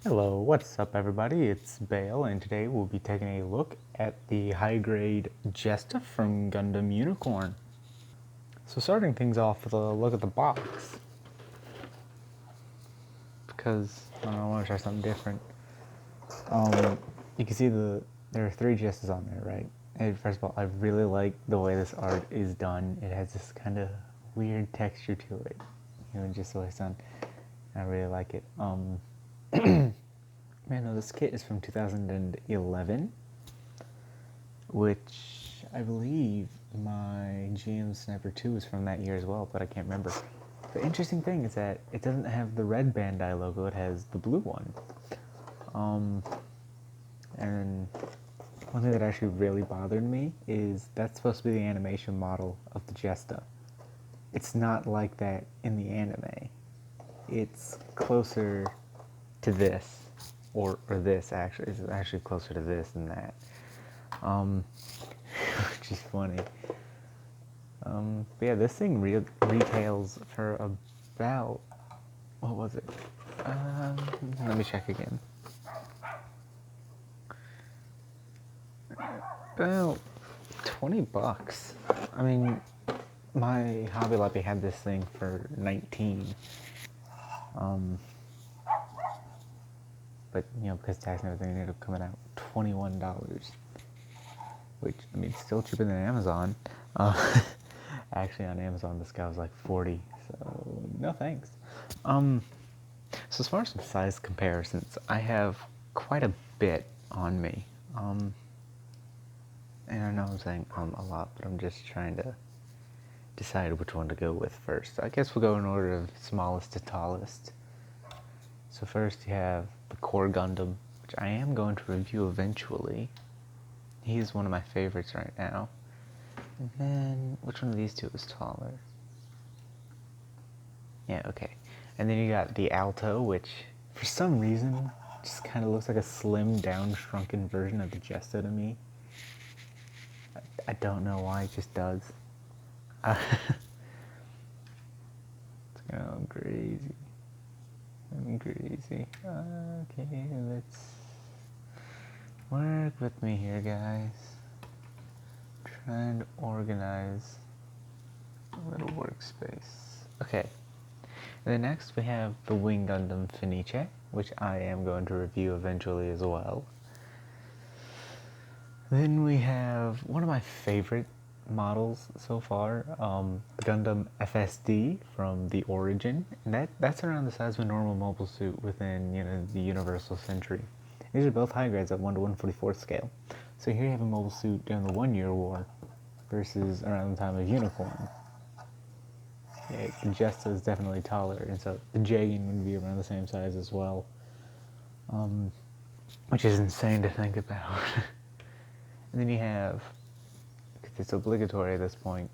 Hello, what's up everybody? It's Bael, and today we'll be taking a look at the high-grade Jesta from Gundam Unicorn. So starting things off with a look at the box, because I want to try something different. You can see there are 3 Jestas on there, right? And first of all, I really like the way this art is done. It has this kind of weird texture to it, just the way it's done. I really like it. Man, no, this kit is from 2011, which I believe my GM Sniper 2 is from that year as well, but I can't remember. The interesting thing is that it doesn't have the red Bandai logo, it has the blue one. And one thing that actually really bothered me is that's supposed to be the animation model of the Jesta. It's not like that in the anime. It's closer to this. Or this actually is actually closer to this than that, which is funny. But yeah, this thing retails for about, what was it? Let me check again. About $20. I mean, my Hobby Lobby had this thing for 19. But because tax and everything, it ended up coming out $21, which I mean, still cheaper than Amazon. Actually, on Amazon, this guy was like 40, so no thanks. So as far as some size comparisons, I have quite a bit on me. And I know I'm saying a lot, but I'm just trying to decide which one to go with first. I guess we'll go in order of smallest to tallest. So first you have the Core Gundam, which I am going to review eventually. He's one of my favorites right now. And then, which one of these two is taller? Yeah, okay. And then you got the Alto, which for some reason just kind of looks like a slim down shrunken version of the Jesta to me. I don't know why, it just does. It's going crazy. I'm crazy. Okay, let's work with me here, guys. Trying to organize a little workspace. Okay. And then next we have the Wing Gundam Fsd, which I am going to review eventually as well. Then we have one of my favorite models so far, Gundam Fsd from the Origin, and that's around the size of a normal mobile suit within the Universal Century. These are both high grades at 1 to 144th scale. So here you have a mobile suit during the 1 Year War versus around the time of Unicorn. Yeah, Jesta is definitely taller, and so the Jagan would be around the same size as well, which is insane to think about. And then you have, it's obligatory at this point,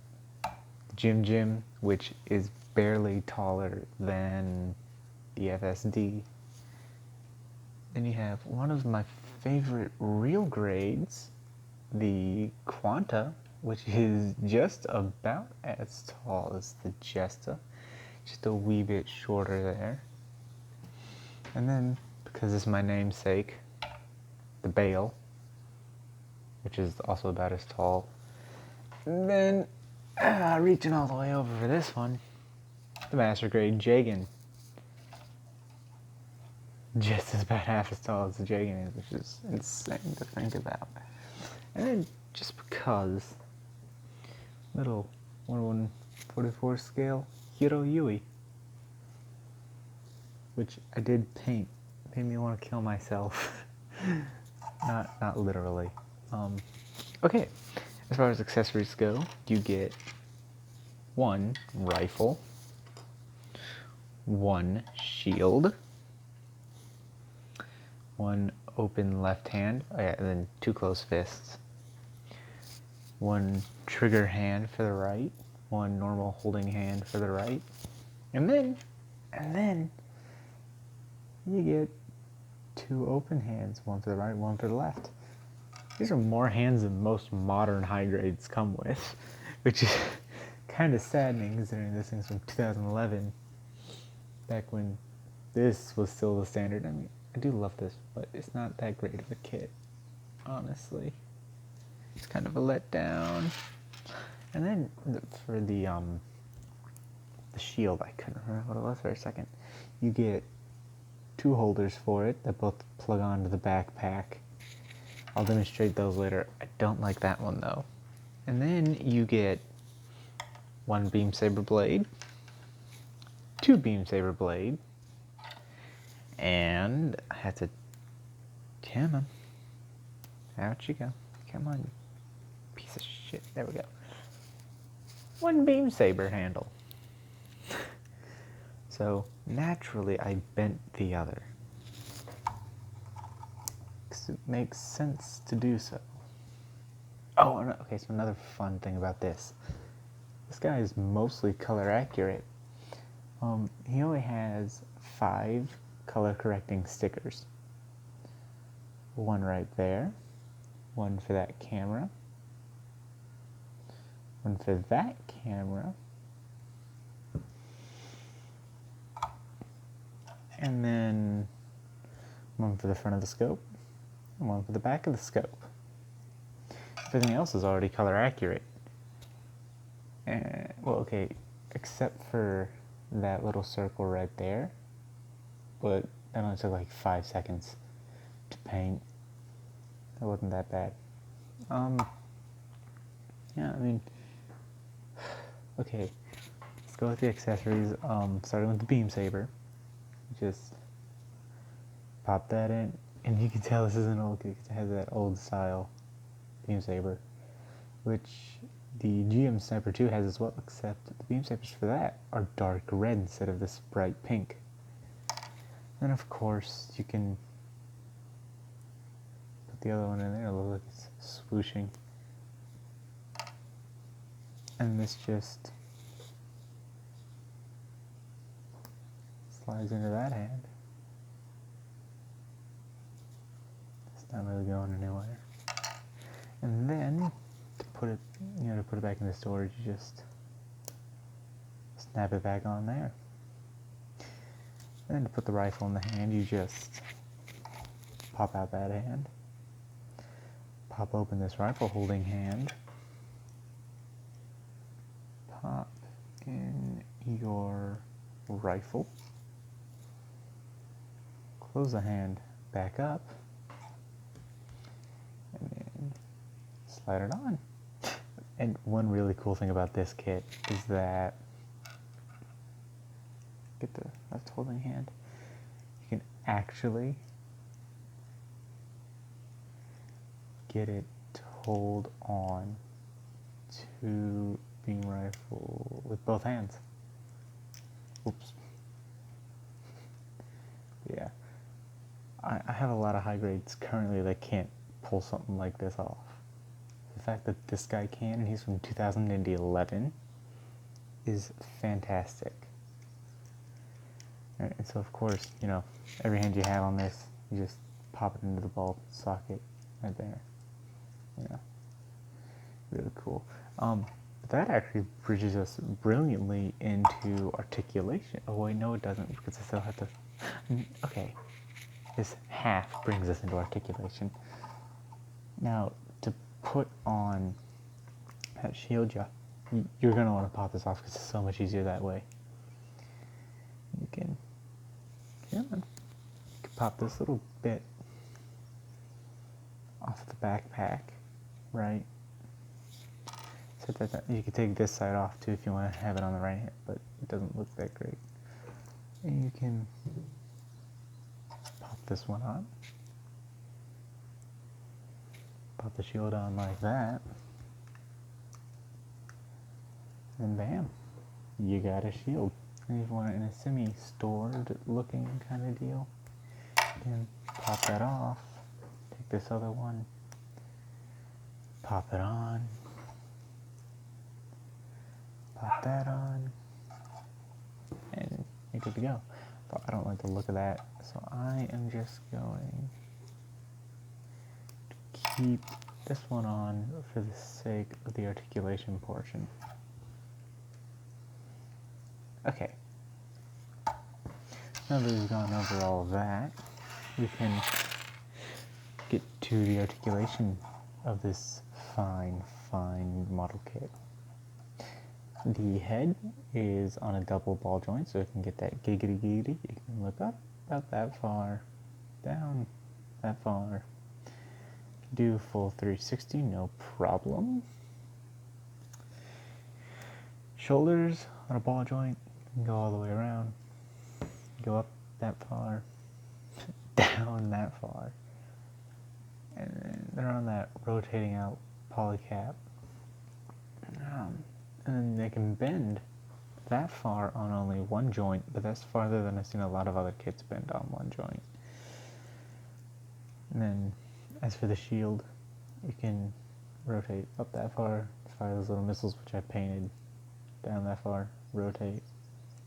Jim, which is barely taller than the FSD. Then you have one of my favorite real grades, the Quanta, which is just about as tall as the Jesta, just a wee bit shorter there. And then, because it's my namesake, the Bael, which is also about as tall. And then, reaching all the way over for this one, the Master Grade Jagan. Just about half as tall as the Jagan is, which is insane to think about. And then, just because, little 1/144 scale Hiro Yui, which I did paint. Made me want to kill myself. not literally. Okay. As far as accessories go, you get 1 rifle, 1 shield, 1 open left hand, and then 2 closed fists, 1 trigger hand for the right, 1 normal holding hand for the right, and then you get 2 open hands, 1 for the right, 1 for the left. These are more hands than most modern high grades come with, which is kind of saddening considering this thing's from 2011, back when this was still the standard. I mean, I do love this, but it's not that great of a kit, honestly. It's kind of a letdown. And then for the shield, I couldn't remember what it was for a second. You get 2 holders for it that both plug onto the backpack. I'll demonstrate those later. I don't like that one though. And then you get 1 beam saber blade, 2 beam saber blade, and I had to, come on, out you go, come on, you piece of shit, there we go. 1 beam saber handle. So naturally I bent the other, because it makes sense to do so. Oh, okay, so another fun thing about this guy is mostly color accurate. He only has 5 color correcting stickers. 1 right there, 1 for that camera, 1 for that camera, and then 1 for the front of the scope, and 1 for the back of the scope. Everything else is already color accurate. Well, okay, except for that little circle right there, but that only took like 5 seconds to paint. That wasn't that bad. Yeah, I mean, okay, let's go with the accessories. Starting with the beam saber, just pop that in, and you can tell this is an old kit because it has that old style beam saber, which the GM Sniper 2 has as well, except the beam sabers for that are dark red instead of this bright pink. And of course, you can put the other one in there. Look, it's swooshing. And this just slides into that hand. It's not really going anywhere. And then to put it, to put it back in the storage, you just snap it back on there. And then to put the rifle in the hand, you just pop out that hand, pop open this rifle holding hand, pop in your rifle, close the hand back up, and then slide it on. And one really cool thing about this kit is that, get the left holding hand, you can actually get it to hold on to beam rifle with both hands. Oops. Yeah. I have a lot of high grades currently that can't pull something like this off. The fact that this guy can, and he's from 2011, is fantastic. And so of course, every hand you have on this, you just pop it into the ball socket right there. Really cool. That actually bridges us brilliantly into articulation. Oh wait, no it doesn't, because I still have to, okay. This half brings us into articulation. Now, to put on that shield, you're going to want to pop this off because it's so much easier that way. You can pop this little bit off the backpack, right? So that you can take this side off too if you want to have it on the right hand, but it doesn't look that great. And you can pop this one on. Pop the shield on like that. And bam, you got a shield. And if you want it in a semi-stored looking kind of deal, you can pop that off, take this other one, pop it on, pop that on, and you're good to go. But I don't like the look of that, so I am just going to keep this one on for the sake of the articulation portion. Okay, now that we've gone over all of that, we can get to the articulation of this fine model kit. The head is on a double ball joint, so it can get that giggity giggity. You can look up about that far, down that far. Do full 360, no problem. Shoulders on a ball joint, go all the way around, go up that far, down that far, and then they're on that rotating out polycap, and then they can bend that far on only one joint, but that's farther than I've seen a lot of other kits bend on one joint. And then as for the shield, you can rotate up that far, fire those little missiles which I painted, down that far, rotate.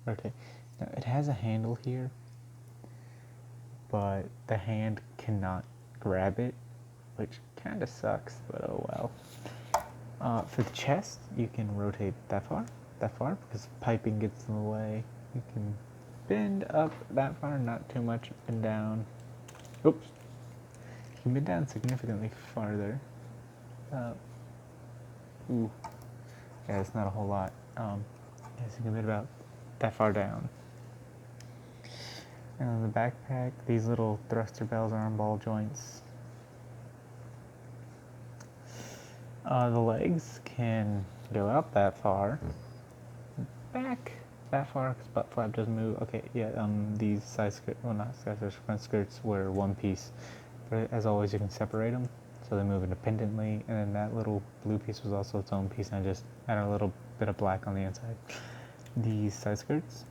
Now it has a handle here, but the hand cannot grab it, which kind of sucks, but oh well. For the chest, you can rotate that far, because piping gets in the way. You can bend up that far, not too much, bend down. Oops. You can bend down significantly farther. Ooh. Yeah, it's not a whole lot. Yes, you can bend about that far down. And on the backpack, these little thruster bells are on ball joints. The legs can go out that far, back that far, because butt flap doesn't move. Okay, yeah, these side skirts, well not side skirts, front skirts were one piece. But as always, you can separate them, so they move independently. And then that little blue piece was also its own piece, and I just added a little bit of black on the inside. These side skirts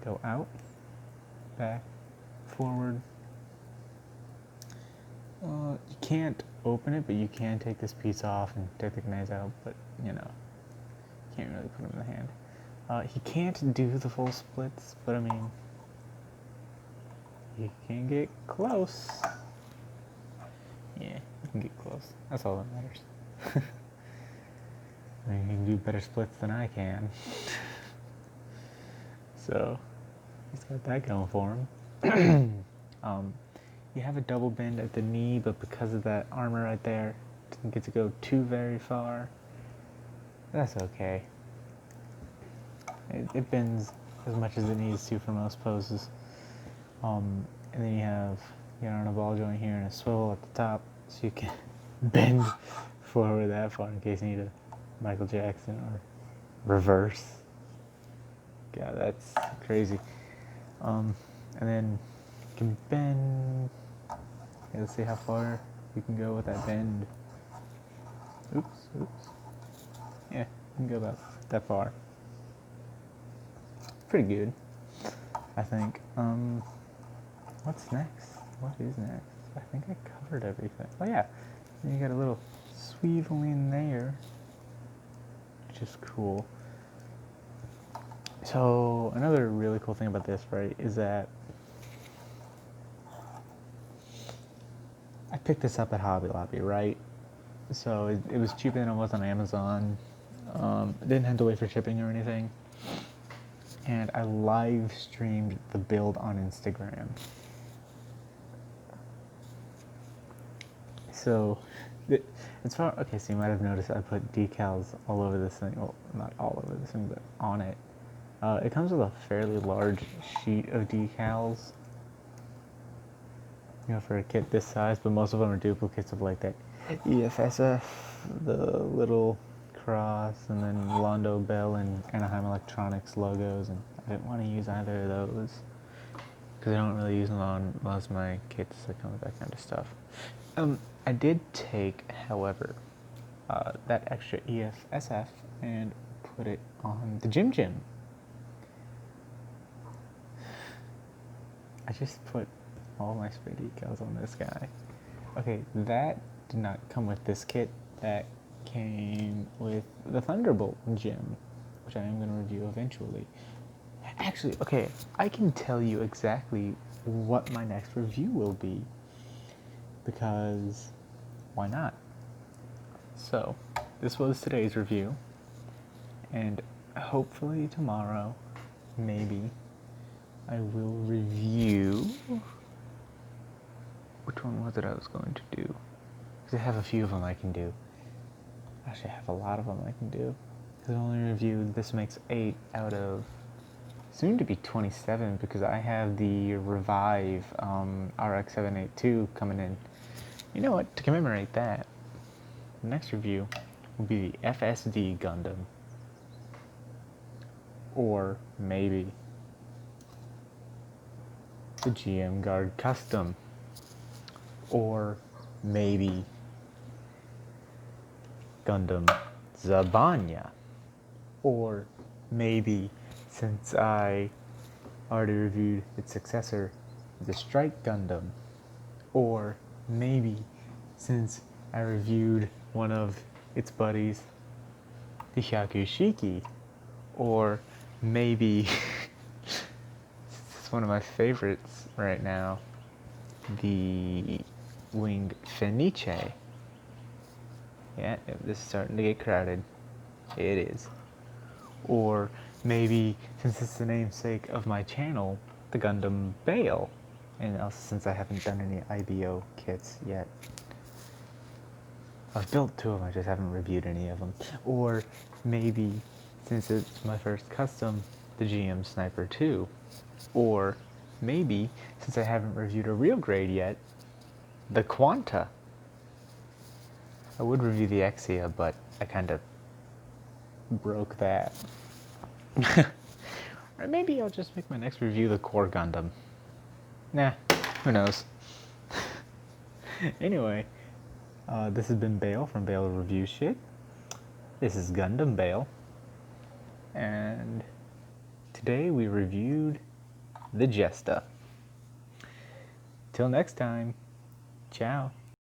go out, back, forward. You can't open it, but you can take this piece off and take the grenades out, but you know, can't really put them in the hand. He can't do the full splits, but I mean, you can get close. Yeah, you can get close. That's all that matters. I mean, he can do better splits than I can. So, he's got that going for him. You have a double bend at the knee, but because of that armor right there, it doesn't get to go too very far. That's okay. It bends as much as it needs to for most poses. And then you're on a ball joint here and a swivel at the top, so you can bend forward that far in case you need a Michael Jackson or reverse. God, that's crazy. And then you can bend. Okay, let's see how far you can go with that bend. Oops. Yeah, you can go about that far. Pretty good, I think. What's next? What is next? I think I covered everything. Oh yeah, you got a little swivel in there, which is cool. So another really cool thing about this, right, is that I picked this up at Hobby Lobby, right? So it was cheaper than it was on Amazon. I didn't have to wait for shipping or anything. And I live streamed the build on Instagram. So, it's far, okay, so you might have noticed I put decals all over this thing. Well, not all over this thing, but on it. It comes with a fairly large sheet of decals, you know, for a kit this size, but most of them are duplicates of like that EFSF, the little cross, and then Londo Bell and Anaheim Electronics logos, and I didn't want to use either of those because I don't really use them on most of my kits that come with that kind of stuff. I did take, however, that extra EFSF and put it on the Jim Jim. I just put all my spray decals on this guy. Okay, that did not come with this kit. That came with the Thunderbolt Gem, which I am going to review eventually. Actually, okay, I can tell you exactly what my next review will be, because why not? So, this was today's review, and hopefully tomorrow, maybe, I will review which one was it I was going to do? Because I have a few of them I can do. Actually, I have a lot of them I can do. Because I only reviewed, this makes 8 out of soon to be 27, because I have the Revive RX-782 coming in. You know what? To commemorate that, the next review will be the FSD Gundam. Or maybe the GM Guard Custom. Or maybe Gundam Zabanya. Or maybe, since I already reviewed its successor, the Strike Gundam. Or maybe, since I reviewed one of its buddies, the Hyakushiki. Or maybe, it's one of my favorites right now, the Wing Fenice. Yeah, this is starting to get crowded. It is. Or maybe, since it's the namesake of my channel, the Gundam Bael. And also, since I haven't done any IBO kits yet. I've built 2 of them, I just haven't reviewed any of them. Or maybe, since it's my first custom, the GM Sniper 2. Or maybe, since I haven't reviewed a real grade yet, the Quanta. I would review the Exia, but I kind of broke that. Or maybe I'll just make my next review the Core Gundam. Nah, who knows. Anyway, this has been Bael from Bael Review Shit. This is Gundam Bael. And today we reviewed the Jesta. Till next time, ciao.